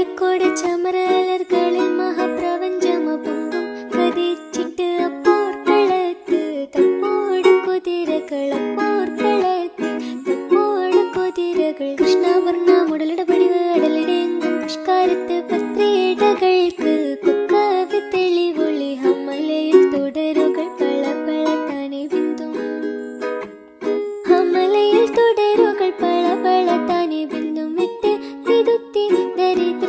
കൊട്ടാരക്കോട് ചമരലർകളിൽ മഹാപ്രപഞ്ചമപൊങ്കും കതിച്ചിട്ട് അപ്പോർക്കളത്ത് തപ്പോട് കുതിരകൾ അപ്പോർക്കളത്ത് തപ്പോട് കുതിരകൾ കൃഷ്ണവർണ്ണ മുടലിട പടിവ് അടലിടെങ്കും പുഷ്കാരത്ത് പത്രിടകൾക്ക് കൊക്കവി തെളിവൊളി ഹമലയിൽ തുടരുകൾ പള പള താനെ ബിന്ദും ഹമലയിൽ തുടരുകൾ പള പള താനെ ബിന്ദും വിട്ട് തിരുത്തി ദരിദ്ര